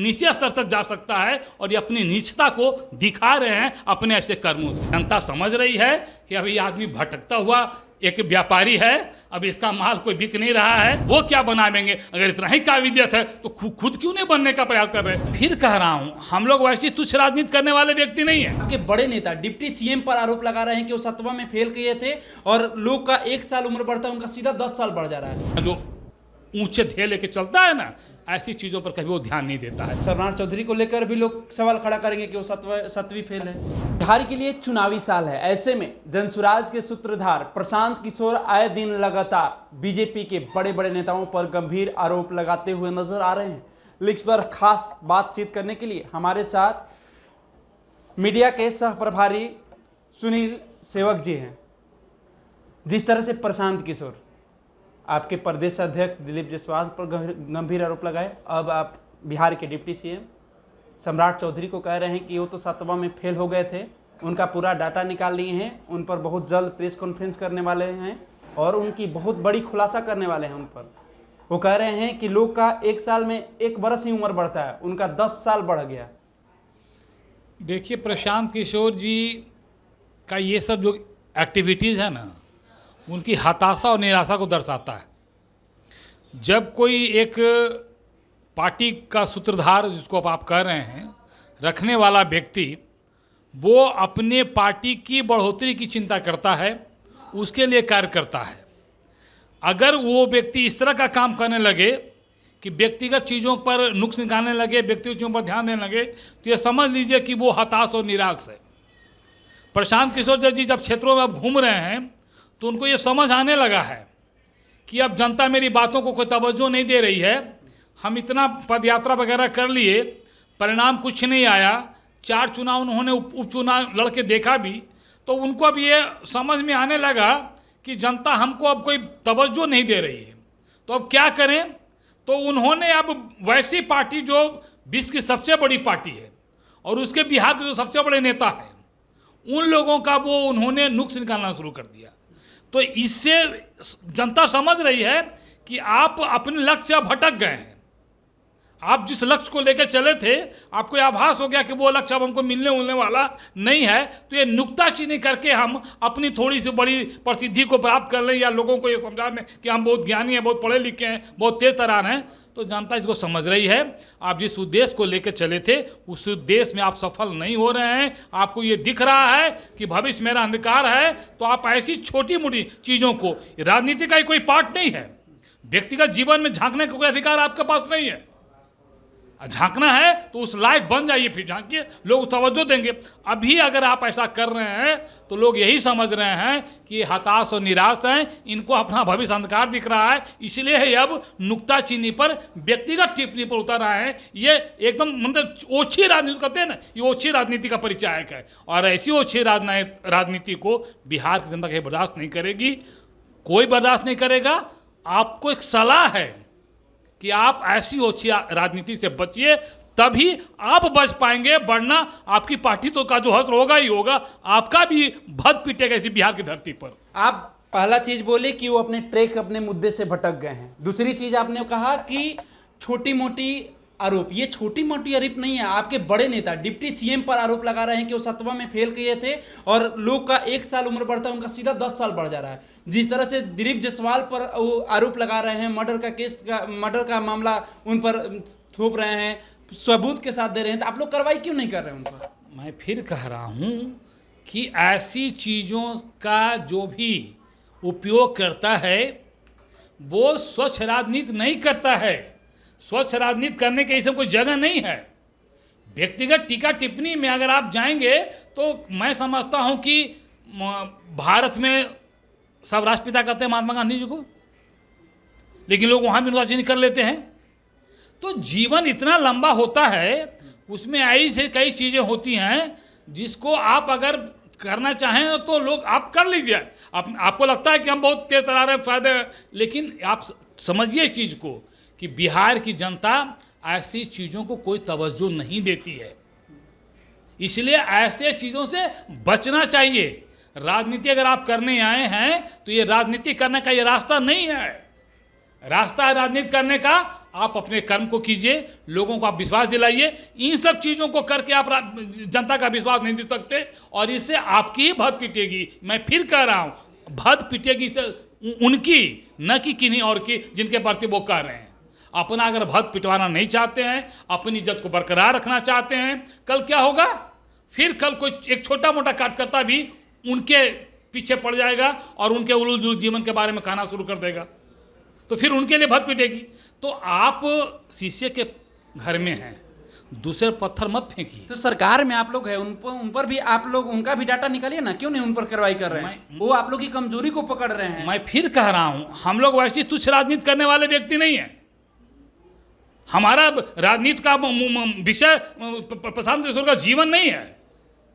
नीचे स्तर तक जा सकता है और ये अपनी नीचता को दिखा रहे हैं अपने ऐसे कर्मों से। जनता समझ रही है कि अभी आदमी भटकता हुआ एक व्यापारी है, अब इसका माल कोई बिक नहीं रहा है, वो क्या बनाएंगे। अगर इतना ही काबिलियत है तो खुद क्यों नहीं बनने का प्रयास कर रहे। फिर कह रहा हूं, हम लोग वैसी तुच्छ राजनीति करने वाले व्यक्ति नहीं है। आपके बड़े नेता डिप्टी सीएम पर आरोप लगा रहे हैं कि वो 7वां में फेल किए थे और लोग का 1 साल उम्र बढ़ता है, उनका सीधा 10 साल बढ़ जा रहा है। जो ऊंचे ध्येय लेके चलता है ना, ऐसी चीजों पर कभी वो ध्यान नहीं देता है। सम्राट चौधरी को लेकर भी लोग सवाल खड़ा करेंगे कि वो 7वीं फेल है। बिहार के लिए चुनावी साल है, ऐसे में जनसुराज के सूत्रधार प्रशांत किशोर आए दिन लगातार बीजेपी के बड़े बड़े नेताओं पर गंभीर आरोप लगाते हुए नजर आ रहे हैं। लिक्स पर खास बातचीत करने के लिए हमारे साथ मीडिया के सह प्रभारी सुनील सेवक जी हैं। जिस तरह से प्रशांत किशोर आपके प्रदेश अध्यक्ष दिलीप जायसवाल पर गंभीर आरोप लगाए, अब आप बिहार के डिप्टी सीएम सम्राट चौधरी को कह रहे हैं कि वो तो 7वां में फेल हो गए थे, उनका पूरा डाटा निकाल लिए हैं, उन पर बहुत जल्द प्रेस कॉन्फ्रेंस करने वाले हैं और उनकी बहुत बड़ी खुलासा करने वाले हैं उन पर। वो कह रहे हैं कि लोग का 1 साल में 1 बरस ही उम्र बढ़ता है, उनका 10 साल बढ़ गया। देखिए, प्रशांत किशोर जी का ये सब जो एक्टिविटीज़ है ना, उनकी हताशा और निराशा को दर्शाता है। जब कोई एक पार्टी का सूत्रधार, जिसको आप कह रहे हैं, रखने वाला व्यक्ति, वो अपने पार्टी की बढ़ोतरी की चिंता करता है, उसके लिए कार्य करता है। अगर वो व्यक्ति इस तरह का काम करने लगे कि व्यक्तिगत चीज़ों पर नुक्स निकालने लगे, व्यक्तिगत चीज़ों पर ध्यान देने लगे, तो ये समझ लीजिए कि वो हताश और निराश है। प्रशांत किशोर जी जब क्षेत्रों में अब घूम रहे हैं तो उनको ये समझ आने लगा है कि अब जनता मेरी बातों को कोई तवज्जो नहीं दे रही है। हम इतना पदयात्रा वगैरह कर लिए, परिणाम कुछ नहीं आया। 4 चुनाव उन्होंने उपचुनाव लड़के देखा भी, तो उनको अब ये समझ में आने लगा कि जनता हमको अब कोई तवज्जो नहीं दे रही है, तो अब क्या करें। तो उन्होंने अब वैसी पार्टी जो विश्व की सबसे बड़ी पार्टी है और उसके बिहार के जो सबसे बड़े नेता हैं, उन लोगों का वो उन्होंने नुक्स निकालना शुरू कर दिया। तो इससे जनता समझ रही है कि आप अपने लक्ष्य से भटक गए हैं। आप जिस लक्ष्य को लेकर चले थे, आपको आभास हो गया कि वो लक्ष्य अब हमको मिलने वाला नहीं है। तो ये नुक्ताचीनी करके हम अपनी थोड़ी सी बड़ी प्रसिद्धि को प्राप्त कर लें या लोगों को ये समझा दें कि हम बहुत ज्ञानी हैं, बहुत पढ़े लिखे हैं, बहुत तेज तरार हैं, तो जनता इसको समझ रही है। आप जिस उद्देश्य को लेकर चले थे, उस उद्देश्य में आप सफल नहीं हो रहे हैं। आपको ये दिख रहा है कि भविष्य मेरा अंधकार है, तो आप ऐसी छोटी मोटी चीज़ों को, राजनीति का ही कोई पार्ट नहीं है, व्यक्तिगत जीवन में झांकने का कोई अधिकार आपके पास नहीं है। झांकना है तो उस लायक बन जाइए, फिर झांकिए, लोग तवज्जो देंगे। अभी अगर आप ऐसा कर रहे हैं तो लोग यही समझ रहे हैं कि हताश और निराश हैं, इनको अपना भविष्य अंधकार दिख रहा है, इसलिए है अब नुक्ताचीनी पर, व्यक्तिगत टिप्पणी पर उतर रहा है। ये एकदम मतलब ओछी राजनीति कहते हैं ना, ये ओछी राजनीति का परिचायक है और ऐसी ओछी राजनीति को बिहार की जनता कहीं बर्दाश्त नहीं करेगी, कोई बर्दाश्त नहीं करेगा। आपको एक सलाह है कि आप ऐसी ओछी राजनीति से बचिए, तभी आप बच पाएंगे, वरना आपकी पार्टी तो का जो हश्र होगा ही होगा, आपका भी भद पिटेगा इसी बिहार की धरती पर। आप पहला चीज बोले कि वो अपने ट्रैक, अपने मुद्दे से भटक गए हैं। दूसरी चीज आपने कहा कि छोटी मोटी आरोप, ये छोटी मोटी आरोप नहीं है। आपके बड़े नेता डिप्टी सीएम पर आरोप लगा रहे हैं कि वो 7वां में फेल किए थे और लोग का 1 साल उम्र बढ़ता है, उनका सीधा 10 साल बढ़ जा रहा है। जिस तरह से दिलीप जायसवाल पर वो आरोप लगा रहे हैं, मर्डर का मामला उन पर थोप रहे हैं, सबूत के साथ दे रहे हैं, तो आप लोग कार्रवाई क्यों नहीं कर रहे हैं उन पर? मैं फिर कह रहा हूँ कि ऐसी चीज़ों का जो भी उपयोग करता है वो स्वच्छ राजनीति नहीं करता है। स्वच्छ राजनीति करने के इसमें कोई जगह नहीं है। व्यक्तिगत टीका टिप्पणी में अगर आप जाएंगे तो मैं समझता हूं कि भारत में सब राष्ट्रपिता कहते हैं महात्मा गांधी जी को, लेकिन लोग वहां भी नुक्ताचीनी कर लेते हैं। तो जीवन इतना लंबा होता है, उसमें ऐसी कई चीज़ें होती हैं जिसको आप अगर करना चाहें तो लोग आप कर लीजिए। आपको लगता है कि हम बहुत तेज तरार हैं, फायदे, लेकिन आप समझिए इस चीज़ को कि बिहार की जनता ऐसी चीज़ों को कोई तवज्जो नहीं देती है, इसलिए ऐसे चीज़ों से बचना चाहिए। राजनीति अगर आप करने आए हैं तो ये राजनीति करने का ये रास्ता नहीं है। रास्ता है राजनीति करने का, आप अपने कर्म को कीजिए, लोगों को आप विश्वास दिलाइए। इन सब चीज़ों को करके आप जनता का विश्वास नहीं जीत सकते, और इससे आपकी ही भद पिटेगी। मैं फिर कह रहा हूँ, भद पिटेगी से उनकी, न कि किन्हीं और की जिनके प्रति वो कह रहे हैं। अपना अगर भद पिटवाना नहीं चाहते हैं, अपनी इज्जत को बरकरार रखना चाहते हैं, कल क्या होगा? फिर कल कोई एक छोटा मोटा कार्यकर्ता भी उनके पीछे पड़ जाएगा और उनके उलूल जीवन के बारे में कहना शुरू कर देगा, तो फिर उनके लिए भद पिटेगी। तो आप शीशे के घर में हैं, दूसरे पत्थर मत फेंकिए। तो सरकार में आप लोग हैं, उन पर भी आप लोग उनका भी डाटा निकालिए ना, क्यों नहीं उन पर कार्रवाई कर रहे हैं? वो आप लोग की कमजोरी को पकड़ रहे हैं। मैं फिर कह रहा हूं, हम लोग वैसी तुच्छ राजनीति करने वाले व्यक्ति नहीं हैं। हमारा राजनीति का विषय प्रशांत किशोर का जीवन नहीं है।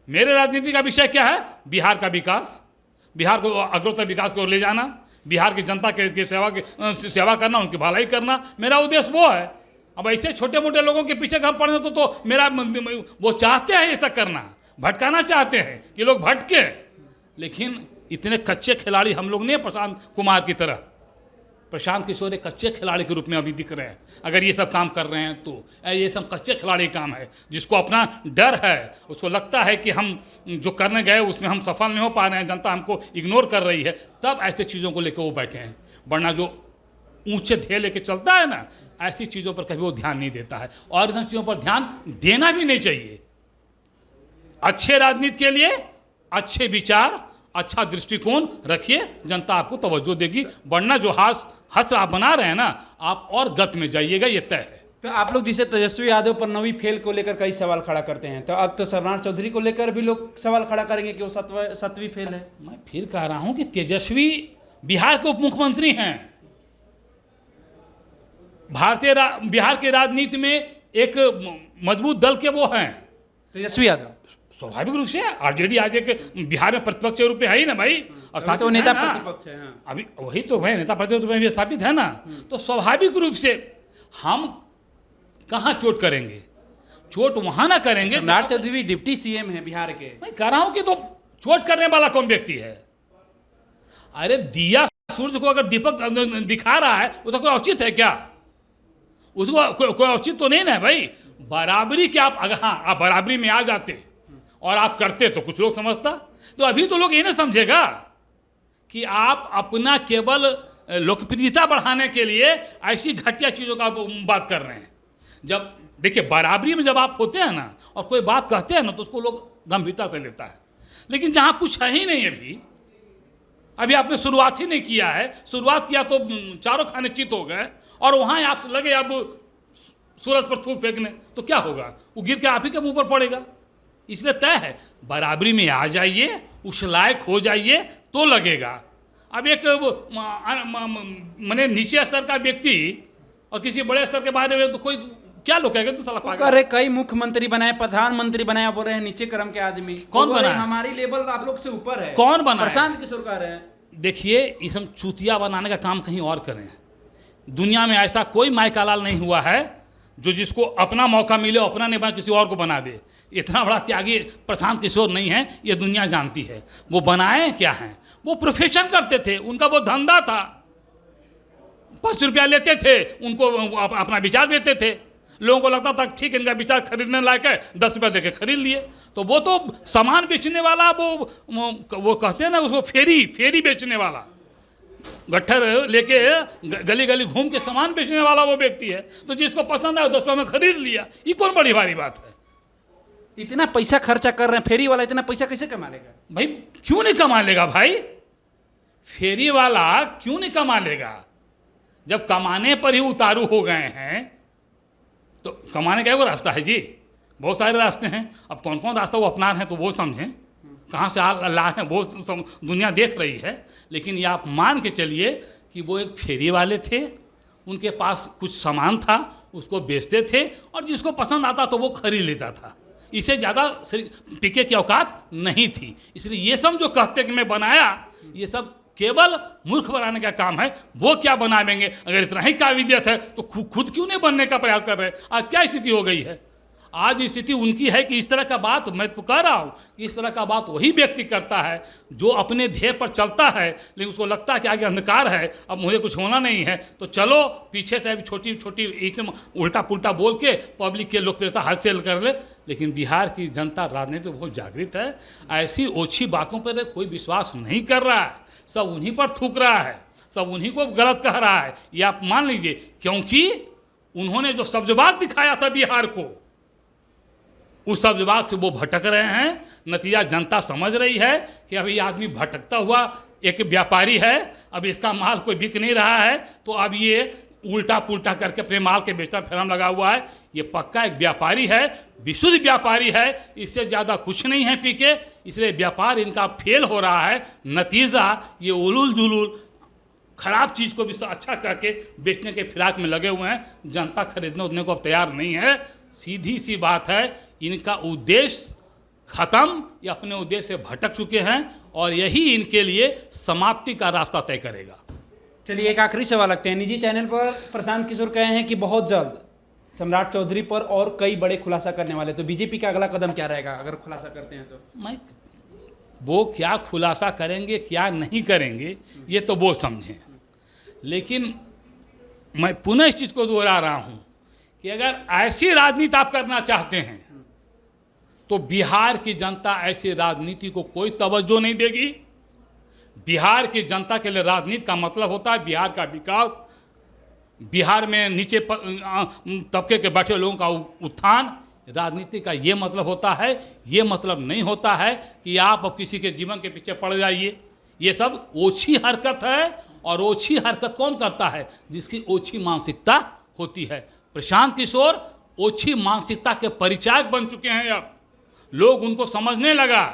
मेरे राजनीति का विषय क्या है? बिहार का विकास, बिहार को अग्रतर विकास की ओर ले जाना, बिहार की जनता के सेवा करना, उनकी भलाई करना, मेरा उद्देश्य वो है। अब ऐसे छोटे मोटे लोगों के पीछे हम पड़े तो मेरा वो चाहते हैं ऐसा करना, भटकाना चाहते हैं कि लोग भटके, लेकिन इतने कच्चे खिलाड़ी हम लोग नहीं। प्रशांत कुमार की तरह प्रशांत किशोर एक कच्चे खिलाड़ी के रूप में अभी दिख रहे हैं। अगर ये सब काम कर रहे हैं तो ये सब कच्चे खिलाड़ी काम है, जिसको अपना डर है, उसको लगता है कि हम जो करने गए उसमें हम सफल नहीं हो पा रहे हैं, जनता हमको इग्नोर कर रही है, तब ऐसे चीज़ों को लेकर वो बैठे हैं। वरना जो ऊंचे ध्येय लेके चलता है ना, ऐसी चीज़ों पर कभी वो ध्यान नहीं देता है, और इन चीज़ों पर ध्यान देना भी नहीं चाहिए। अच्छे राजनीति के लिए अच्छे विचार, अच्छा दृष्टिकोण रखिए, जनता आपको तवज्जो देगी। वरना जो हस आप बना रहे हैं ना, आप और गत में जाइएगा, ये तय है। तो आप लोग जिसे तेजस्वी यादव पर 9वीं फेल को लेकर कई सवाल खड़ा करते हैं, तो अब तो सरनार चौधरी को लेकर भी लोग सवाल खड़ा करेंगे कि वो 7वीं फेल है। मैं फिर कह रहा हूं कि तेजस्वी बिहार के उप मुख्यमंत्री हैं। बिहार के राजनीति में एक मजबूत दल के वो हैं तेजस्वी यादव। स्वाभाविक रूप से आरजेडी आज एक बिहार में प्रतिपक्ष के रूप में है ही ना भाई, और तो नेता प्रतिपक्ष है। हाँ। अभी वही तो भाई नेता प्रतिपक्ष में भी स्थापित है ना, तो स्वाभाविक रूप से हम कहाँ चोट करेंगे? चोट वहां ना करेंगे। सरनार चौधरी डिप्टी सीएम है बिहार के। मैं कह रहा हूं कि तो चोट करने वाला कौन व्यक्ति है? अरे दिया सूर्य को अगर दीपक दिखा रहा है, उसका कोई औचित्य है क्या? उसको कोई औचित्य तो नहीं ना भाई। बराबरी के आप अगर हाँ आप बराबरी में आ जाते और आप करते तो कुछ लोग समझता, तो अभी तो लोग ये नहीं समझेगा कि आप अपना केवल लोकप्रियता बढ़ाने के लिए ऐसी घटिया चीज़ों का बात कर रहे हैं। जब देखिए बराबरी में जब आप होते हैं ना और कोई बात कहते हैं ना, तो उसको लोग गंभीरता से लेता है। लेकिन जहाँ कुछ है ही नहीं, अभी आपने शुरुआत ही नहीं किया है, शुरुआत किया तो चारों खाने चित हो गए, और वहाँ आपसे लगे अब सूरज पर थूक फेंकने, तो क्या होगा? वो गिर के आप ही के मुंह पर पड़ेगा। इसलिए तय है, बराबरी में आ जाइए, उस लायक हो जाइए तो लगेगा। अब एक मैंने नीचे स्तर का व्यक्ति और किसी बड़े स्तर के बारे में तो कोई क्या लोग कहेंगे? तो साला पागल। अरे कई मुख्यमंत्री बनाए, प्रधानमंत्री बनाया, बोल रहे हैं नीचे क्रम के आदमी। कौन बना? हमारी लेवल आप लोग से ऊपर है। कौन बना? प्रशांत किशोर कह रहे हैं। देखिए, इस हम चूतिया बनाने का काम कहीं और करें। दुनिया में ऐसा कोई मायकालाल नहीं हुआ है जो जिसको अपना मौका मिले अपना नहीं बना किसी और को बना दे। इतना बड़ा त्यागी प्रशांत किशोर नहीं है, ये दुनिया जानती है। वो बनाए क्या हैं? वो प्रोफेशन करते थे, उनका वो धंधा था। 5 रुपया लेते थे, उनको अपना विचार देते थे, लोगों को लगता था ठीक है इनका विचार खरीदने लायक है, 10 रुपया देके खरीद लिए। तो वो तो सामान बेचने वाला, वो कहते हैं ना उसको फेरी बेचने वाला, गट्ठर लेके गली गली घूम के सामान बेचने वाला वो व्यक्ति है। तो जिसको पसंद आया 10 रुपये में खरीद लिया। ये कौन बड़ी भारी बात है? इतना पैसा खर्चा कर रहे हैं, फेरी वाला इतना पैसा कैसे कमा लेगा? भाई क्यों नहीं कमा लेगा भाई? फेरी वाला क्यों नहीं कमा लेगा? जब कमाने पर ही उतारू हो गए हैं तो कमाने का वो रास्ता है जी, बहुत सारे रास्ते हैं। अब कौन कौन रास्ता वो अपना रहे हैं तो वो समझें, कहाँ से अल्लाह है वो दुनिया देख रही है। लेकिन ये आप मान के चलिए कि वो एक फेरी वाले थे, उनके पास कुछ सामान था, उसको बेचते थे और जिसको पसंद आता तो वो खरीद लेता था। इससे ज़्यादा टिके की औकात नहीं थी। इसलिए ये सब जो कहते कि मैं बनाया, ये सब केवल मूर्ख बनाने का काम है। वो क्या बनावेंगे? अगर इतना ही काबिलियत है तो खुद क्यों नहीं बनने का प्रयास कर रहे? आज क्या स्थिति हो गई है? आज स्थिति उनकी है कि इस तरह का बात मैं तो कह रहा हूँ कि इस तरह का बात वही व्यक्ति करता है जो अपने ध्येय पर चलता है, लेकिन उसको लगता है कि आगे अंधकार है, अब मुझे कुछ होना नहीं है, तो चलो पीछे से अभी छोटी छोटी इसमें उल्टा पुल्टा बोल के पब्लिक के लोकप्रियता हासिल कर ले। लेकिन बिहार की जनता राजनीति में बहुत जागृत है, ऐसी ओछी बातों पर कोई विश्वास नहीं कर रहा है, सब उन्हीं पर थूक रहा है, सब उन्हीं को गलत कह रहा है। ये आप मान लीजिए, क्योंकि उन्होंने जो सब्जबाग दिखाया था बिहार को, उस सब्जबाग से वो भटक रहे हैं। नतीजा जनता समझ रही है कि अब ये आदमी भटकता हुआ एक व्यापारी है, अब इसका माल कोई बिक नहीं रहा है, तो अब ये उल्टा पुल्टा करके अपने माल के बेचना फेरम लगा हुआ है। ये पक्का एक व्यापारी है, विशुद्ध व्यापारी है, इससे ज़्यादा कुछ नहीं है पीके, इसलिए व्यापार इनका फेल हो रहा है। नतीजा ये उलूल जुलूल खराब चीज़ को भी अच्छा करके बेचने के फिराक में लगे हुए हैं। जनता खरीदने उतने को अब तैयार नहीं है। सीधी सी बात है, इनका उद्देश्य खत्म, ये अपने उद्देश्य से भटक चुके हैं और यही इनके लिए समाप्ति का रास्ता तय करेगा। चलिए एक आखिरी सवाल रखते हैं। निजी चैनल पर प्रशांत किशोर कहे हैं कि बहुत जल्द सम्राट चौधरी पर और कई बड़े खुलासा करने वाले, तो बीजेपी का अगला कदम क्या रहेगा अगर खुलासा करते हैं तो? मैं वो क्या खुलासा करेंगे क्या नहीं करेंगे ये तो वो समझें, लेकिन मैं पुनः इस चीज़ को दोहरा रहा हूँ कि अगर ऐसी राजनीति आप करना चाहते हैं तो बिहार की जनता ऐसी राजनीति को कोई तवज्जो नहीं देगी। बिहार की जनता के लिए राजनीति का मतलब होता है बिहार का विकास, बिहार में नीचे तबके के बैठे लोगों का उत्थान। राजनीति का ये मतलब होता है, ये मतलब नहीं होता है कि आप अब किसी के जीवन के पीछे पड़ जाइए। ये सब ओछी हरकत है, और ओछी हरकत कौन करता है? जिसकी ओछी मानसिकता होती है। प्रशांत किशोर ओछी मानसिकता के परिचायक बन चुके हैं। अब लोग उनको समझने लगा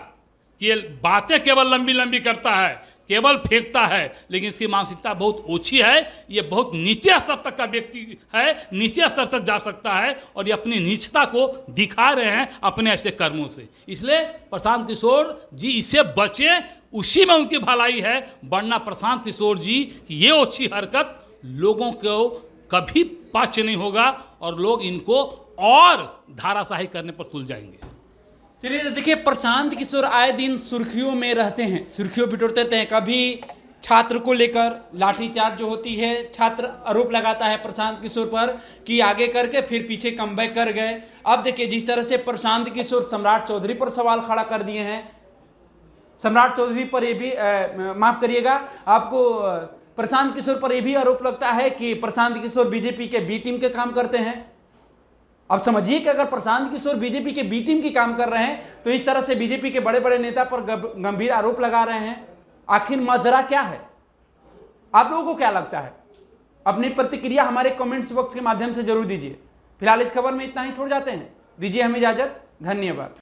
कि ये बातें केवल लंबी लंबी करता है, केवल फेंकता है, लेकिन इसकी मानसिकता बहुत ओछी है। ये बहुत नीचे स्तर तक का व्यक्ति है, नीचे स्तर तक जा सकता है, और ये अपनी नीचता को दिखा रहे हैं अपने ऐसे कर्मों से। इसलिए प्रशांत किशोर जी इससे बचे, उसी में उनकी भलाई है। वरना प्रशांत किशोर जी की ये ओछी हरकत लोगों को कभी पाच्य नहीं होगा और लोग इनको और धाराशाही करने पर तुल जाएंगे। चलिए देखिए, प्रशांत किशोर आए दिन सुर्खियों में रहते हैं, सुर्खियों बिटोरते रहते हैं। कभी छात्र को लेकर लाठीचार्ज जो होती है, छात्र आरोप लगाता है प्रशांत किशोर पर कि आगे करके फिर पीछे कमबैक कर गए। अब देखिए जिस तरह से प्रशांत किशोर सम्राट चौधरी पर सवाल खड़ा कर दिए हैं, सम्राट चौधरी पर ये भी माफ करिएगा, आपको प्रशांत किशोर पर यह भी आरोप लगता है कि प्रशांत किशोर बीजेपी के बी टीम के काम करते हैं। अब समझिए कि अगर प्रशांत किशोर बीजेपी के बी टीम की काम कर रहे हैं तो इस तरह से बीजेपी के बड़े बड़े नेता पर गंभीर आरोप लगा रहे हैं। आखिर माजरा क्या है? आप लोगों को क्या लगता है? अपनी प्रतिक्रिया हमारे कमेंट्स बॉक्स के माध्यम से जरूर दीजिए। फिलहाल इस खबर में इतना ही, छोड़ जाते हैं। दीजिए हमें इजाजत, धन्यवाद।